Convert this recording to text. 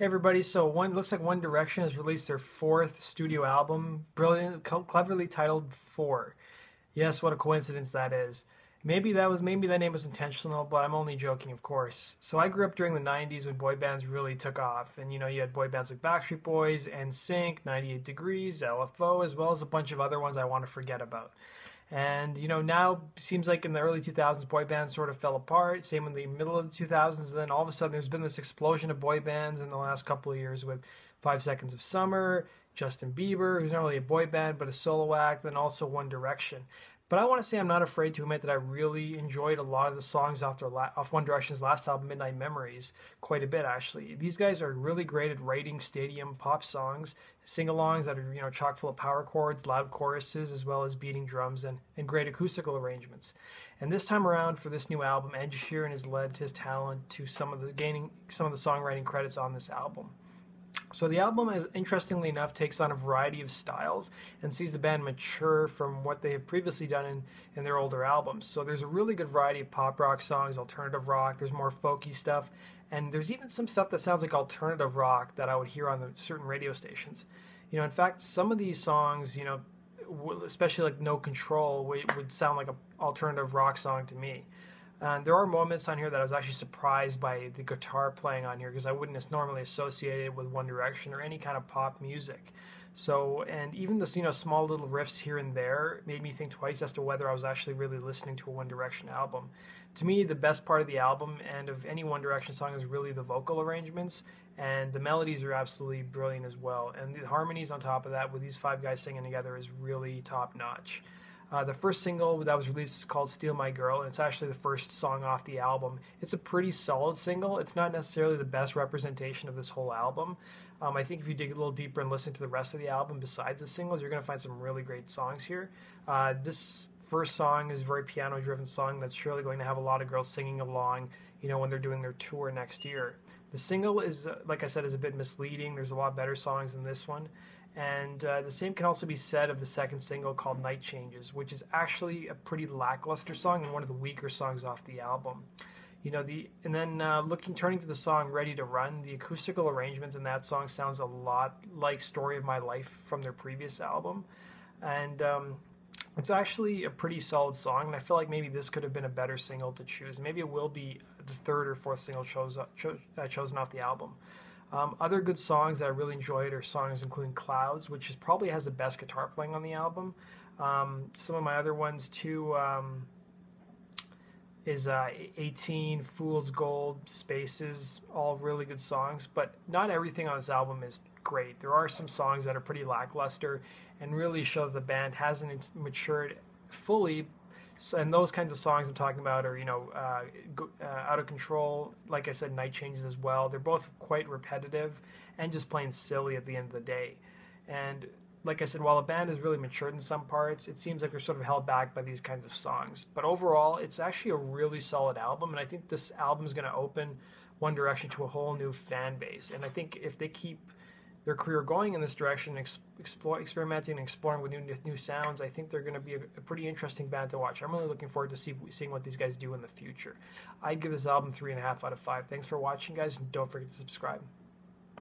Hey everybody, so looks like One Direction has released their fourth studio album, brilliant, cleverly titled Four. Yes, what a coincidence that is. Maybe that name was intentional, but I'm only joking, of course. So I grew up during the 90s when boy bands really took off, and you had boy bands like Backstreet Boys, NSync, 98 Degrees, LFO, as well as a bunch of other ones I want to forget about. And now seems like in the early 2000s, boy bands sort of fell apart. Same in the middle of the 2000s. And then all of a sudden, there's been this explosion of boy bands in the last couple of years with 5 Seconds of Summer, Justin Bieber, who's not really a boy band but a solo act, and also One Direction. But I want to say I'm not afraid to admit that I really enjoyed a lot of the songs off One Direction's last album, Midnight Memories, quite a bit actually. These guys are really great at writing stadium pop songs, sing-alongs that are chock full of power chords, loud choruses, as well as beating drums and great acoustical arrangements. And this time around for this new album, Ed Sheeran has lent his talent to gaining some of the songwriting credits on this album. So the album, interestingly enough, takes on a variety of styles and sees the band mature from what they have previously done in their older albums. So there's a really good variety of pop rock songs, alternative rock, there's more folky stuff, and there's even some stuff that sounds like alternative rock that I would hear on certain radio stations. In fact, some of these songs, especially like No Control, would sound like an alternative rock song to me. And there are moments on here that I was actually surprised by the guitar playing on here because I wouldn't normally associate it with One Direction or any kind of pop music. So, and even the small little riffs here and there made me think twice as to whether I was actually really listening to a One Direction album. To me, the best part of the album and of any One Direction song is really the vocal arrangements, and the melodies are absolutely brilliant as well. And the harmonies on top of that with these five guys singing together is really top notch. The first single that was released is called Steal My Girl, and it's actually the first song off the album. It's a pretty solid single. It's not necessarily the best representation of this whole album. I think if you dig a little deeper and listen to the rest of the album besides the singles, you're going to find some really great songs here. This first song is a very piano-driven song that's surely going to have a lot of girls singing along, when they're doing their tour next year. The single is, like I said, is a bit misleading. There's a lot better songs than this one. And the same can also be said of the second single called Night Changes, which is actually a pretty lackluster song and one of the weaker songs off the album. Turning to the song Ready to Run, the acoustical arrangements in that song sounds a lot like Story of My Life from their previous album. And it's actually a pretty solid song, and I feel like maybe this could have been a better single to choose. Maybe it will be the third or fourth single chosen off the album. Other good songs that I really enjoyed are songs including Clouds, which probably has the best guitar playing on the album. Some of my other ones too is 18, Fool's Gold, Spaces, all really good songs, but not everything on this album is great. There are some songs that are pretty lackluster and really show that the band hasn't matured fully. And those kinds of songs I'm talking about are, Out of Control, like I said, Night Changes as well. They're both quite repetitive and just plain silly at the end of the day. And like I said, while the band has really matured in some parts, it seems like they're sort of held back by these kinds of songs. But overall, it's actually a really solid album, and I think this album is going to open One Direction to a whole new fan base. And I think if they keep their career going in this direction, experimenting and exploring with new sounds, I think they're going to be a pretty interesting band to watch. I'm really looking forward to seeing what these guys do in the future. I'd give this album 3.5 out of 5. Thanks for watching, guys, and don't forget to subscribe.